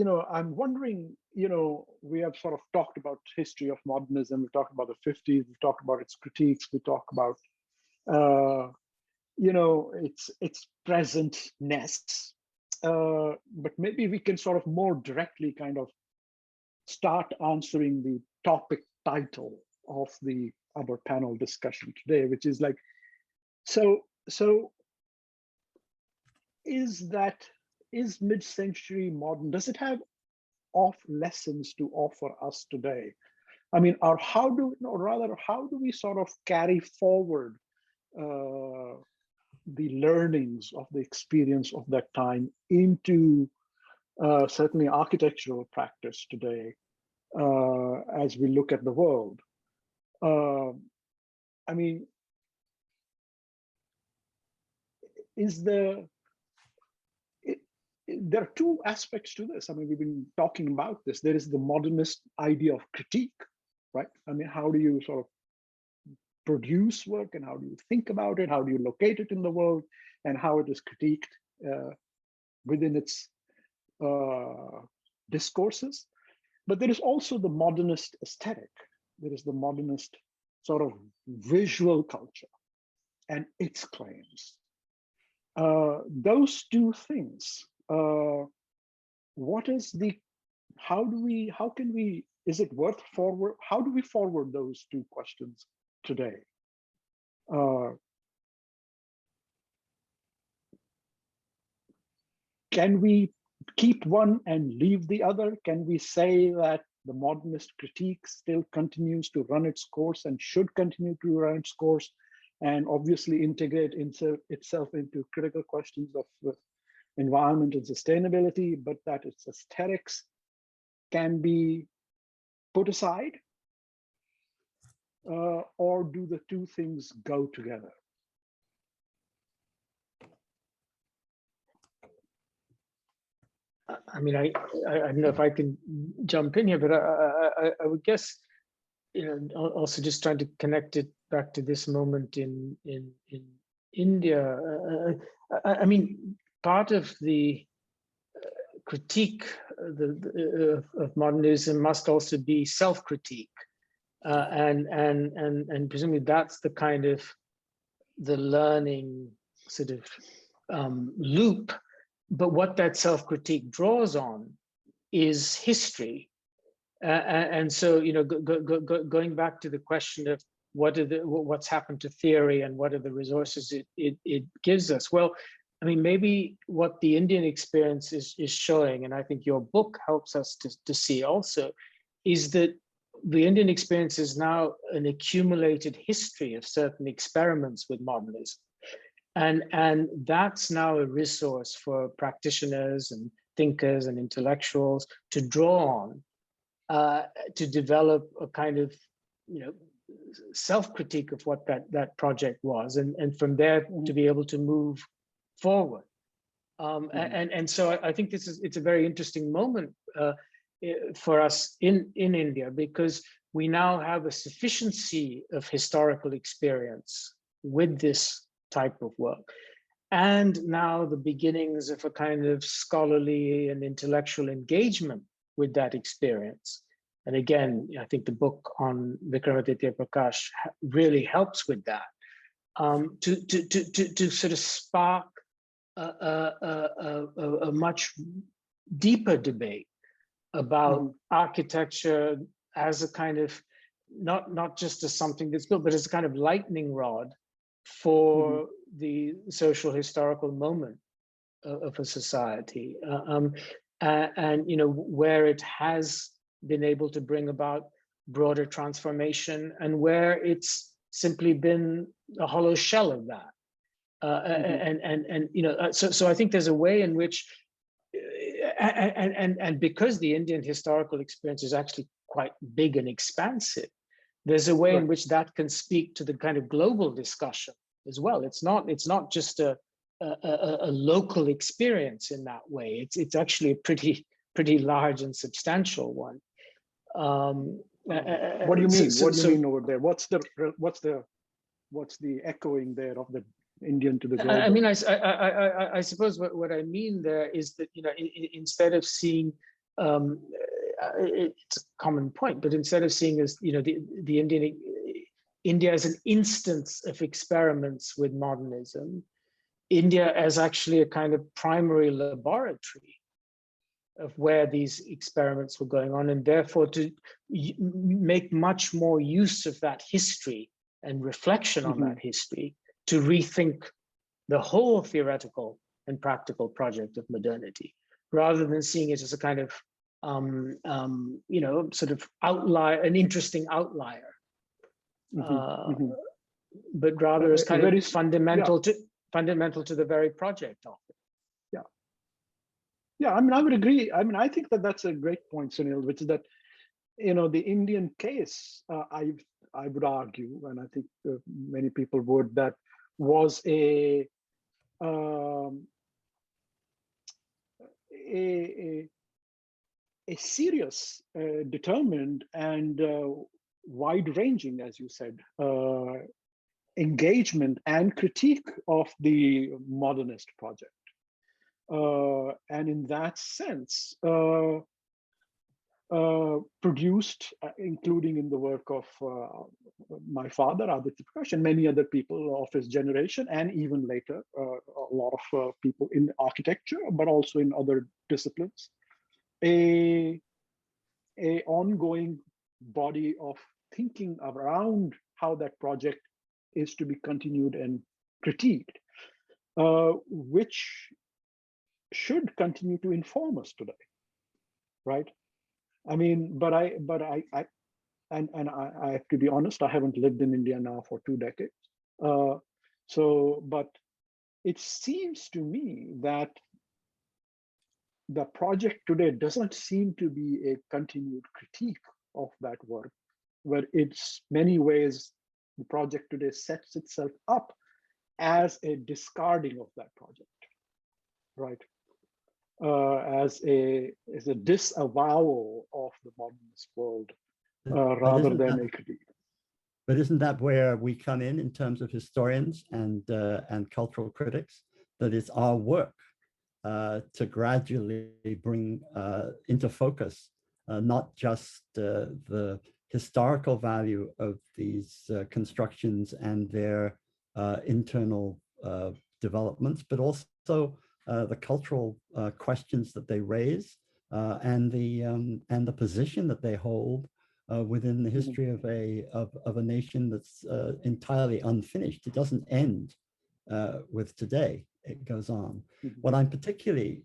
I'm wondering, we have sort of talked about history of modernism. We talked about the 50s. We talked about its critiques. We talked about, its presentness. But maybe we can sort of more directly kind of start answering the topic title of our panel discussion today, which is like, so is mid-century modern, does it have lessons to offer us today? I mean, or how do we sort of carry forward the learnings of the experience of that time into certainly architectural practice today as we look at the world? I mean, there are two aspects to this. I mean, we've been talking about this. There is the modernist idea of critique, right? I mean, how do you sort of produce work, and how do you think about it? How do you locate it in the world, and how it is critiqued within its discourses? But there is also the modernist aesthetic. There is the modernist sort of visual culture and its claims. Those two things, how do we forward those two questions today? Can we keep one and leave the other? Can we say that the modernist critique still continues to run its course and should continue to run its course, and obviously integrate itself into critical questions of environment and sustainability, but that its aesthetics can be put aside? Or do the two things go together? I mean, I don't know if I can jump in here, but I would guess, also just trying to connect it back to this moment in India. I mean, part of the critique of modernism must also be self-critique, and presumably that's the kind of the learning sort of loop. But what that self-critique draws on is history. And so, going back to the question of what's happened to theory and what are the resources it gives us. Well, I mean, maybe what the Indian experience is showing, and I think your book helps us to see also, is that the Indian experience is now an accumulated history of certain experiments with modernism. And that's now a resource for practitioners and thinkers and intellectuals to draw on, to develop a kind of, self-critique of what that project was, and from there to be able to move forward. And so I think it's a very interesting moment for us in India, because we now have a sufficiency of historical experience with this type of work, and now the beginnings of a kind of scholarly and intellectual engagement with that experience. And again, I think the book on Aditya Prakash really helps with that, to sort of spark a much deeper debate about architecture as a kind of, not just as something that's built, but as a kind of lightning rod for the social historical moment of a society, and where it has been able to bring about broader transformation, and where it's simply been a hollow shell of that. So I think there's a way in which, and because the Indian historical experience is actually quite big and expansive, there's a way in which that can speak to the kind of global discussion as well. It's not just a local experience in that way. It's actually a pretty large and substantial one. What do you mean? What do you mean over there? What's the echoing there of the Indian to the global? I mean, I suppose what I mean there is that instead of seeing it's a common point, but instead of seeing as, you know, the India as an instance of experiments with modernism, India as actually a kind of primary laboratory of where these experiments were going on, and therefore to make much more use of that history and reflection on that history to rethink the whole theoretical and practical project of modernity, rather than seeing it as a kind of, you know, sort of outlier, an interesting outlier, but rather as kind of fundamental to the very project of it. Yeah, I mean, I would agree. I mean, I think that that's a great point, Sunil, which is that, you know, the Indian case, I would argue, and I think many people would, that was a serious, determined, and wide-ranging, as you said, engagement and critique of the modernist project. And in that sense, produced, including in the work of my father, Aditya Prakash, and many other people of his generation, and even later, a lot of people in architecture, but also in other disciplines, a ongoing body of thinking around how that project is to be continued and critiqued, which should continue to inform us today, right? I mean, but I have to be honest, I haven't lived in India now for 2 decades. But it seems to me that the project today doesn't seem to be a continued critique of that work, where it's many ways the project today sets itself up as a discarding of that project, right? As a disavowal of the modernist world, rather than a critique. But isn't that where we come in terms of historians and cultural critics? That it's our work to gradually bring into focus not just the historical value of these constructions and their internal developments, but also the cultural questions that they raise and the position that they hold within the history of a nation that's entirely unfinished. It doesn't end with today. It goes on. What I'm particularly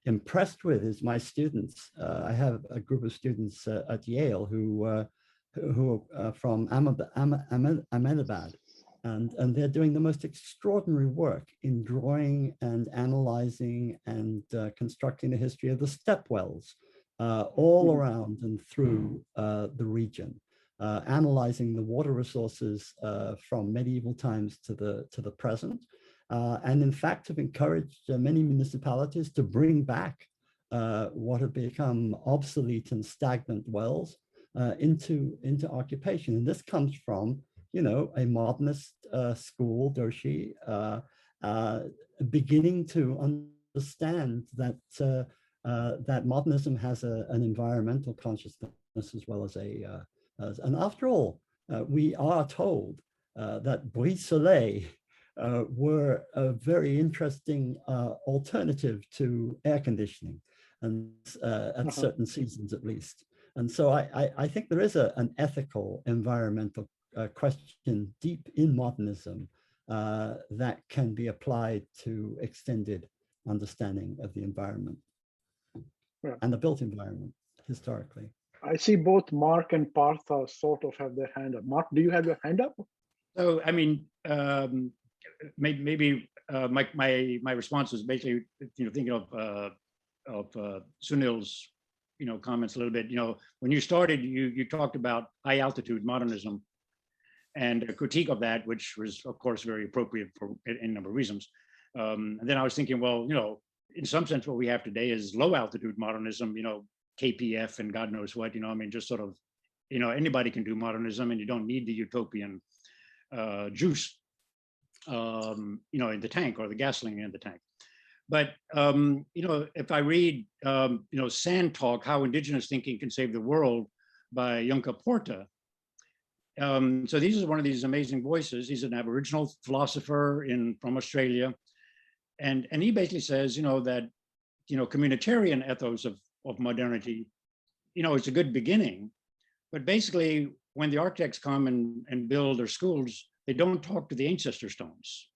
impressed with is my students. I have a group of students at Yale who are from Ahmedabad. And they're doing the most extraordinary work in drawing and analyzing and constructing the history of the stepwells all around and through the region, analyzing the water resources from medieval times to the present, and in fact have encouraged many municipalities to bring back what have become obsolete and stagnant wells into occupation. And this comes from, you know, a modernist school, Doshi, beginning to understand that that modernism has an environmental consciousness as well as and after all, we are told that Brise Soleil were a very interesting alternative to air conditioning, and at certain seasons at least. And so I think there is an ethical, environmental question deep in modernism that can be applied to extended understanding of the environment and the built environment historically. I see both Mark and Partha sort of have their hand up. Mark, do you have your hand up? So, I mean, maybe my response was basically, you know, thinking of Sunil's, you know, comments a little bit. You know, when you started, you talked about high altitude modernism and a critique of that, which was, of course, very appropriate for a number of reasons. And then I was thinking, well, you know, in some sense, what we have today is low altitude modernism, you know, KPF and God knows what, you know, I mean, just sort of, you know, anybody can do modernism and you don't need the utopian juice, you know, in the tank or the gasoline in the tank. But you know, if I read you know, Sand Talk: How Indigenous Thinking Can Save the World by Yunka Porta. So this is one of these amazing voices. He's an Aboriginal philosopher from Australia, and he basically says, you know, that, you know, communitarian ethos of modernity, you know, it's a good beginning, but basically when the architects come and build their schools, they don't talk to the ancestor stones.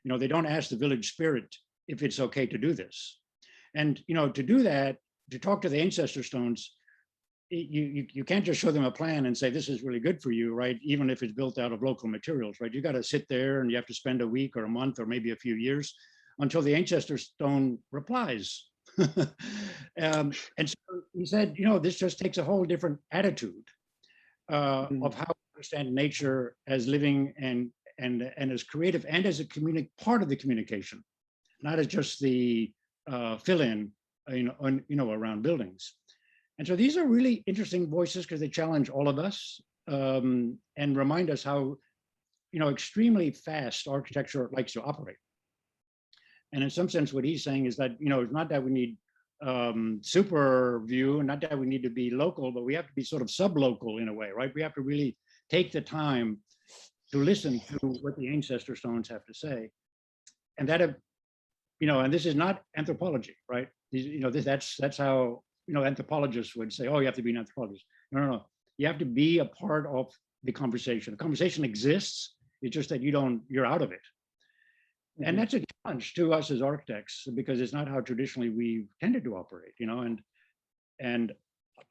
You know, they don't ask the village spirit if it's okay to do this. And, you know, to do that, to talk to the ancestor stones, you can't just show them a plan and say, this is really good for you, right? Even if it's built out of local materials, right? You got to sit there and you have to spend a week or a month or maybe a few years until the ancestor stone replies. And so he said, you know, this just takes a whole different attitude of how to understand nature as living and as creative and as a part of the communication, not as just the fill-in, you know, around buildings. And so these are really interesting voices because they challenge all of us and remind us how, you know, extremely fast architecture likes to operate. And in some sense, what he's saying is that, you know, it's not that we need super view, not that we need to be local, but we have to be sort of sub-local in a way, right? We have to really take the time to listen to what the ancestor stones have to say. And that, you know, and this is not anthropology, right? You know, that's how, you know, anthropologists would say, oh, you have to be an anthropologist. No. You have to be a part of the conversation. The conversation exists. It's just that you're out of it. Mm-hmm. And that's a challenge to us as architects because it's not how traditionally we've tended to operate, you know, and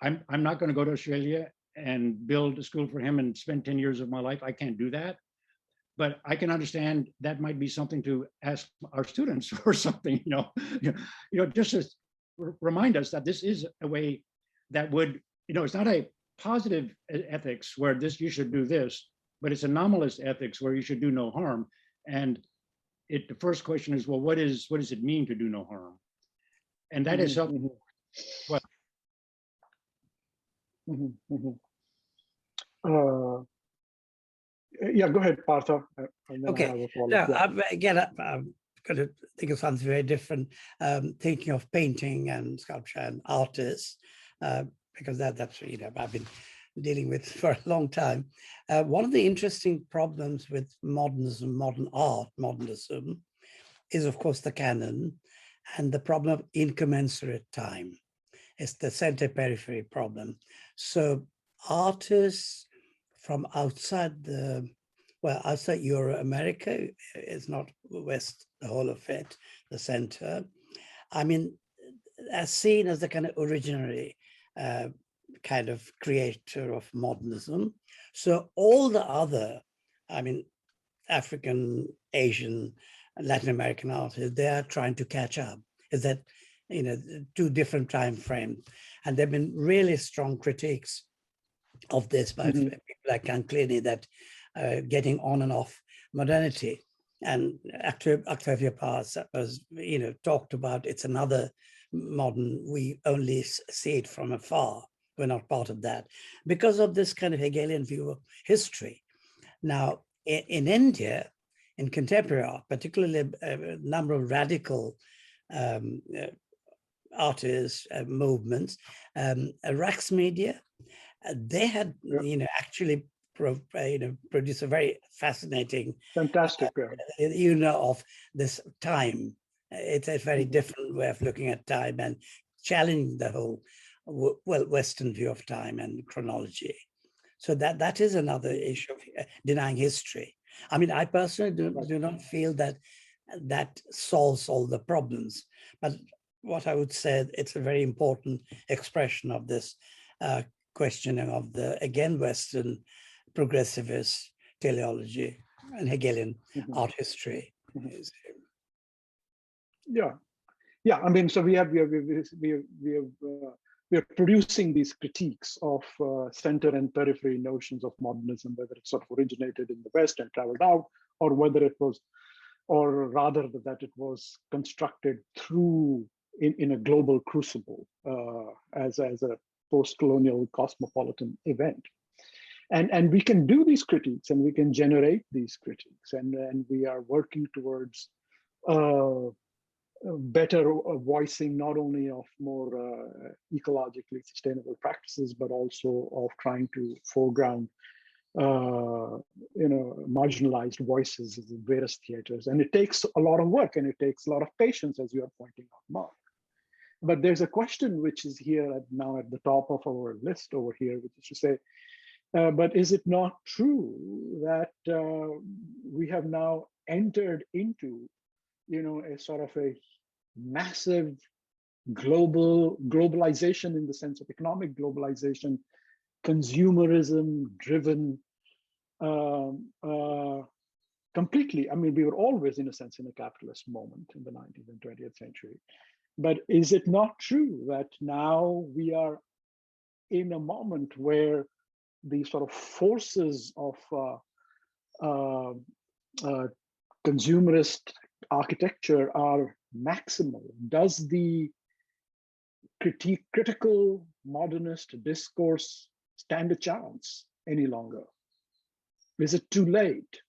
I'm not going to go to Australia and build a school for him and spend 10 years of my life. I can't do that. But I can understand that might be something to ask our students or something, you know, just to remind us that this is a way that would, you know, it's not a positive ethics where you should do this, but it's anomalous ethics where you should do no harm. And the first question is, well, what does it mean to do no harm? And that is helpful. Well, yeah, go ahead, Partha. Okay. Again, I'm going to think of something very different. Thinking of painting and sculpture and artists, because that's, you know, I've been dealing with for a long time. One of the interesting problems with modernism, modern art, modernism, is of course the canon and the problem of incommensurate time. It's the center periphery problem. So artists from outside outside Euro-America is not West, the whole of it, the center. I mean, as seen as the kind of originary kind of creator of modernism. So all the other, I mean, African, Asian, Latin American artists, they are trying to catch up. Is that, you know, two different time frames. And there have been really strong critiques of this by people like Canclini that getting on and off modernity. And Octavia Paz was, you know, talked about it's another modern, we only see it from afar. We're not part of that because of this kind of Hegelian view of history. Now, in India, in contemporary art, particularly a number of radical artists, movements, Rax Media, they had, you know, actually produce a very fascinating, fantastic, you know, of this time. It's a very different way of looking at time and challenging the whole, well, Western view of time and chronology. So that is another issue of denying history. I mean, I personally do not feel that solves all the problems, but what I would say, it's a very important expression of this questioning of the, again, Western progressivist teleology and Hegelian art history. Yeah. I mean, so we are producing these critiques of center and periphery notions of modernism, whether it sort of originated in the West and traveled out, or whether it was, or rather that it was constructed through in a global crucible as a post-colonial cosmopolitan event. And we can do these critiques and we can generate these critiques, and we are working towards better voicing not only of more ecologically sustainable practices, but also of trying to foreground marginalized voices in various theaters. And it takes a lot of work and it takes a lot of patience, as you are pointing out, Mark. But there's a question which is here now at the top of our list over here, which is to say, but is it not true that we have now entered into, a sort of a massive globalization in the sense of economic globalization, consumerism driven completely. I mean, we were always, in a sense, in a capitalist moment in the 19th and 20th century. But is it not true that now we are in a moment where the sort of forces of consumerist architecture are maximal? Does the critical modernist discourse stand a chance any longer? Is it too late?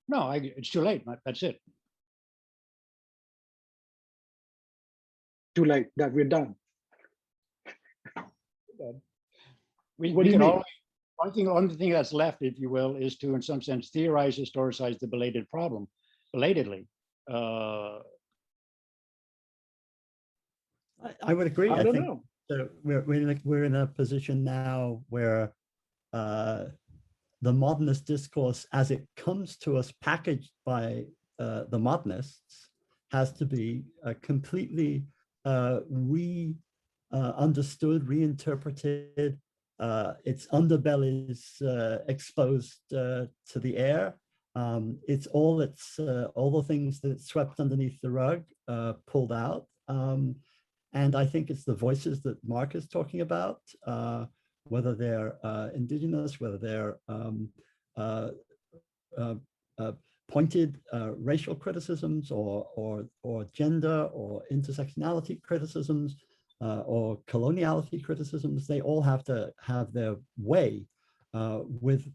No, it's too late. That's it. Too late, that we're done. We can always, only thing that's left, if you will, is to, in some sense, theorize, historicize the belated problem, belatedly. I would agree. I don't know. So we're in a position now where the modernist discourse, as it comes to us packaged by the modernists, has to be completely understood, reinterpreted. Its underbelly is exposed to the air. It's all the things that swept underneath the rug, pulled out. And I think it's the voices that Mark is talking about, whether they're indigenous, whether they're pointed racial criticisms or gender or intersectionality criticisms or coloniality criticisms. They all have to have their way with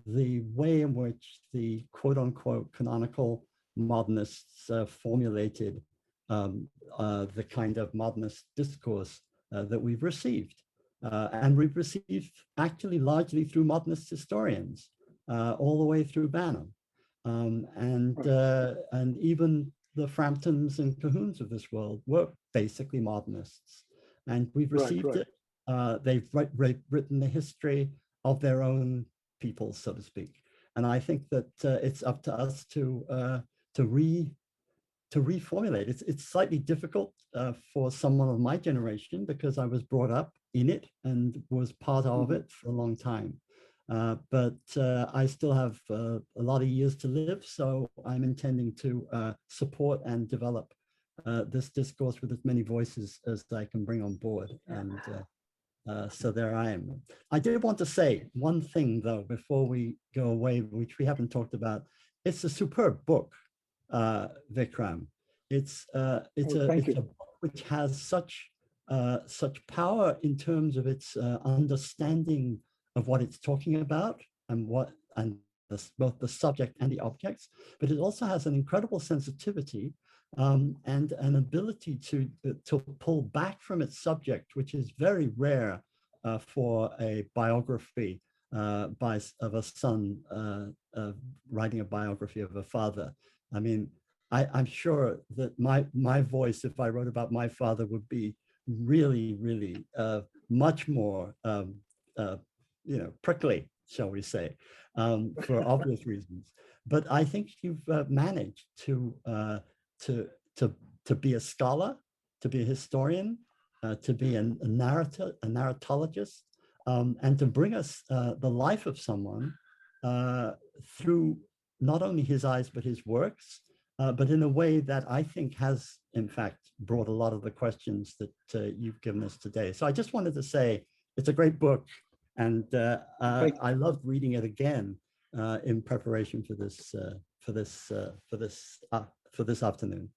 the way in which the quote unquote canonical modernists formulated the kind of modernist discourse that we've received. And we've received actually largely through modernist historians all the way through Banham. And even the Framptons and Cahoons of this world were basically modernists. And we've received it. They've written the history of their own people, so to speak. And I think that it's up to us to reformulate. It's slightly difficult for someone of my generation because I was brought up in it and was part of it for a long time. But I still have a lot of years to live, so I'm intending to support and develop this discourse with as many voices as I can bring on board. And so there I am. I did want to say one thing, though, before we go away, which we haven't talked about. It's a superb book, Vikram. It's a book which has such power in terms of its understanding of what it's talking about and both the subject and the objects, but it also has an incredible sensitivity and an ability to pull back from its subject, which is very rare for a biography of a son writing a biography of a father. I mean, I'm sure that my voice, if I wrote about my father, would be really, really much more prickly, shall we say, for obvious reasons. But I think you've managed to be a scholar, to be a historian, to be a narratologist, and to bring us the life of someone through not only his eyes but his works, but in a way that I think has, in fact, brought a lot of the questions that you've given us today. So I just wanted to say it's a great book. And I loved reading it again in preparation for this afternoon.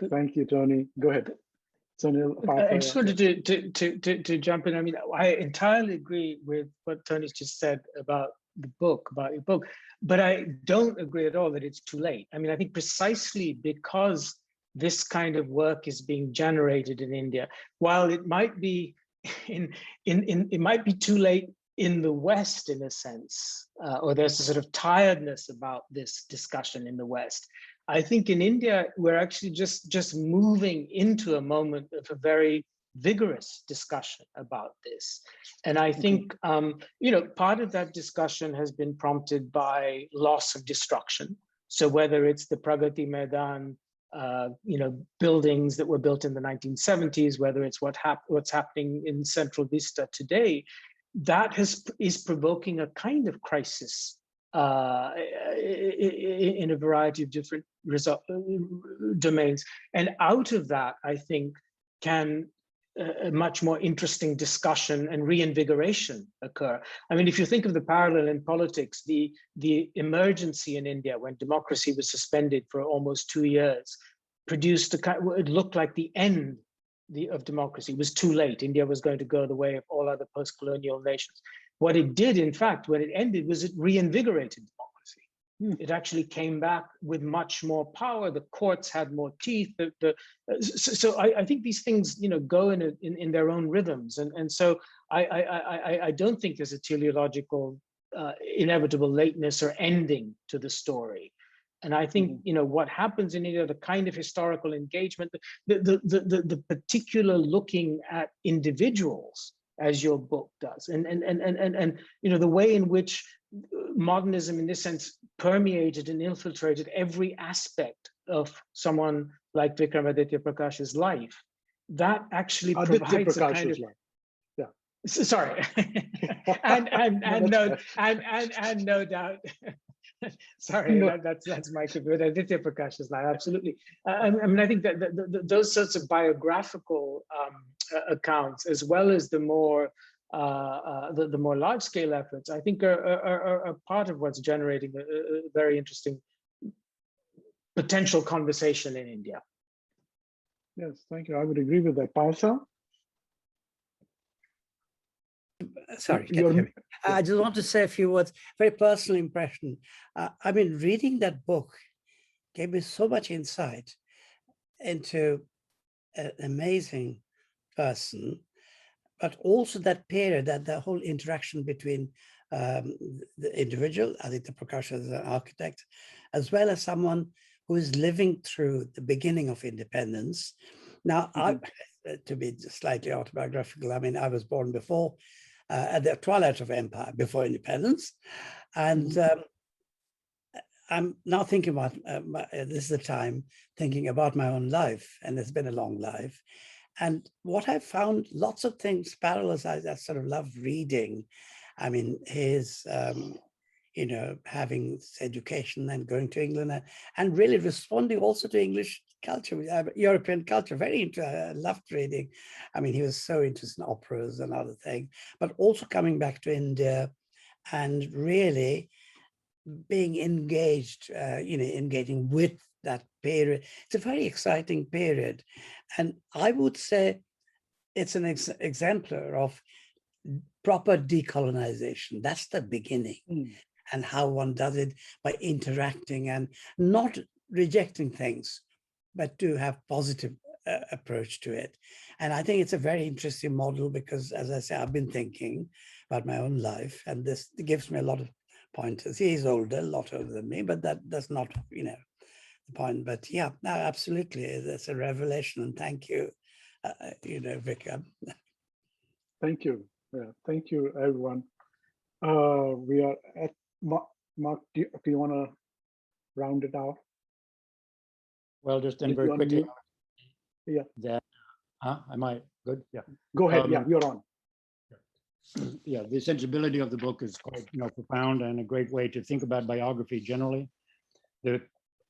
Thank you, Tony. Go ahead. I just wanted to jump in. I mean, I entirely agree with what Tony's just said about the book, about your book, but I don't agree at all that it's too late. I mean, I think precisely because this kind of work is being generated in India, while it might be it might be too late in the West in a sense, or there's a sort of tiredness about this discussion in the West. I think in India, we're actually just moving into a moment of a very vigorous discussion about this. And I think, you know, part of that discussion has been prompted by loss of destruction. So whether it's the Pragati Maidan, you know, buildings that were built in the 1970s, whether it's what's happening in Central Vista today, that is provoking a kind of crisis in a variety of different domains. And out of that, I think, can a much more interesting discussion and reinvigoration occur. I mean, if you think of the parallel in politics, the emergency in India when democracy was suspended for almost 2 years produced it looked like the end of democracy. It was too late. India was going to go the way of all other post-colonial nations. What it did, in fact, when it ended, was it reinvigorated democracy. It actually came back with much more power. The courts had more teeth. So I think these things, you know, go in their own rhythms. And so I don't think there's a teleological inevitable lateness or ending to the story. And I think, you know, what happens in India, the kind of historical engagement, the particular looking at individuals, as your book does, and you know, the way in which modernism in this sense permeated and infiltrated every aspect of someone like Aditya Prakash's life, that actually provides a kind of sorry, and no doubt. Sorry, no. that's my computer. Aditya Prakash's life, absolutely. I mean, I think that those sorts of biographical accounts, as well as the more large-scale efforts, I think are part of what's generating a very interesting potential conversation in India. Yes, thank you. I would agree with that. Pausa? Sorry, can you hear me? I just want to say a few words, very personal impression. I mean, reading that book gave me so much insight into an amazing person, but also that period, that the whole interaction between the individual, Aditya Prakash as an architect, as well as someone who is living through the beginning of independence. Now, to be slightly autobiographical, I mean, I was born before at the twilight of empire, before independence. And I'm now thinking about, this is the time, thinking about my own life, and it's been a long life. And what I found, lots of things, parallels, I sort of love reading. I mean, his, you know, having education and going to England and really responding also to English culture, European culture, very I loved reading. I mean, he was so interested in operas and other things, but also coming back to India and really being engaged, you know, engaging with that period. It's a very exciting period. And I would say it's an exemplar of proper decolonization. That's the beginning. And how one does it by interacting and not rejecting things, but to have positive approach to it. And I think it's a very interesting model because, as I say, I've been thinking about my own life, and this gives me a lot of pointers. He's older, a lot older than me, but that's not, you know, the point. But yeah, no, absolutely, it's a revelation, and thank you, you know, Vikram. Thank you. Yeah, thank you, everyone. We are at Mark. Do you want to round it out? Well, just then very quickly. Yeah. That, am I good? Yeah. Go ahead. Yeah, you're on. Yeah, the sensibility of the book is quite, you know, profound and a great way to think about biography generally. The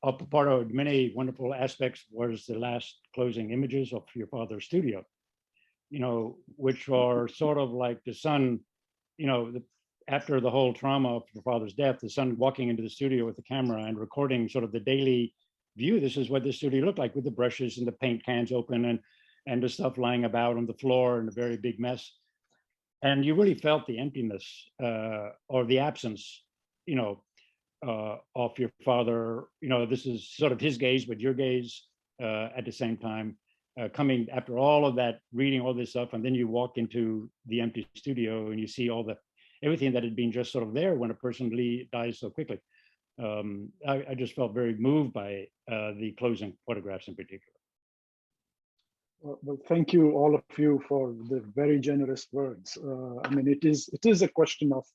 part of many wonderful aspects was the last closing images of your father's studio, you know, which are sort of like the son, you know, after the whole trauma of your father's death, the son walking into the studio with the camera and recording sort of the daily view. This is what the studio looked like, with the brushes and the paint cans open and the stuff lying about on the floor and a very big mess. and you really felt the emptiness or the absence, of your father. This is sort of his gaze, but your gaze at the same time, coming after all of that, reading all this stuff, and then you walk into the empty studio and you see everything that had been just sort of there when a person dies so quickly. I just felt very moved by the closing photographs in particular. Well, thank you, all of you, for the very generous words. I mean, it is a question of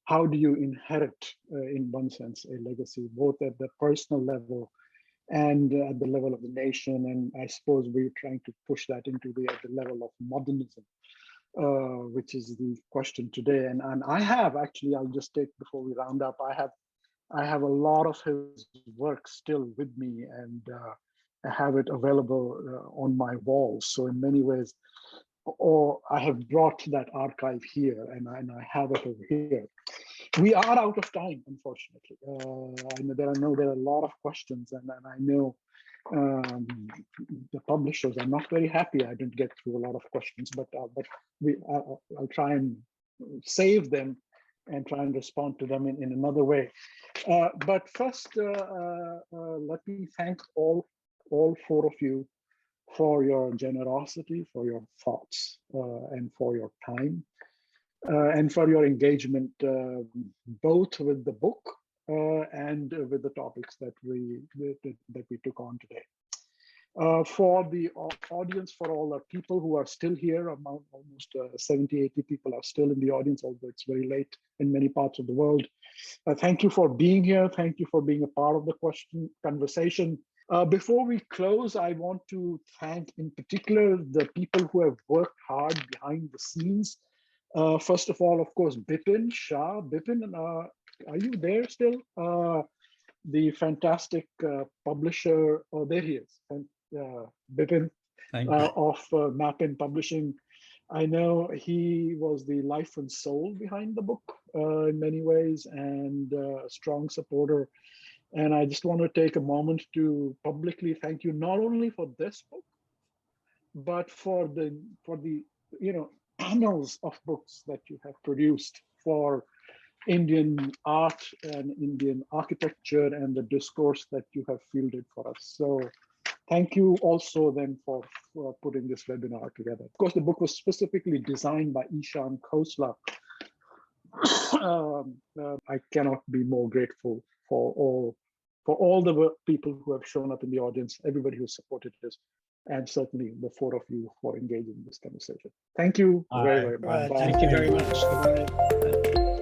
how do you inherit, in one sense, a legacy, both at the personal level and at the level of the nation. And I suppose we're trying to push that into the level of modernism, which is the question today. And I have actually, I'll just take, before we round up, I have a lot of his work still with me, and I have it available on my walls. So in many ways, or I have brought that archive here, and I have it over here. We are out of time, unfortunately. I know there are a lot of questions, and I know the publishers are not very happy I didn't get through a lot of questions, but I'll try and save them and try and respond to them in another way. But first, let me thank all four of you for your generosity, for your thoughts, and for your time, and for your engagement, both with the book and with the topics that we took on today. For the audience, for all the people who are still here, almost 70, 80 people are still in the audience, although it's very late in many parts of the world. Thank you for being here. Thank you for being a part of the conversation. Before we close, I want to thank in particular the people who have worked hard behind the scenes. First of all, of course, Bipin Shah. Bipin, are you there still? The fantastic publisher, oh, there he is, and Bipin of Mapin Publishing. I know he was the life and soul behind the book in many ways, and a strong supporter. And I just want to take a moment to publicly thank you, not only for this book, but for the annals of books that you have produced for Indian art and Indian architecture and the discourse that you have fielded for us. So thank you also then for putting this webinar together. Of course, the book was specifically designed by Ishan Khosla. I cannot be more grateful for all the people who have shown up in the audience, everybody who supported this, and certainly the four of you for engaging in this conversation. Thank you very, very much. Thank you very much.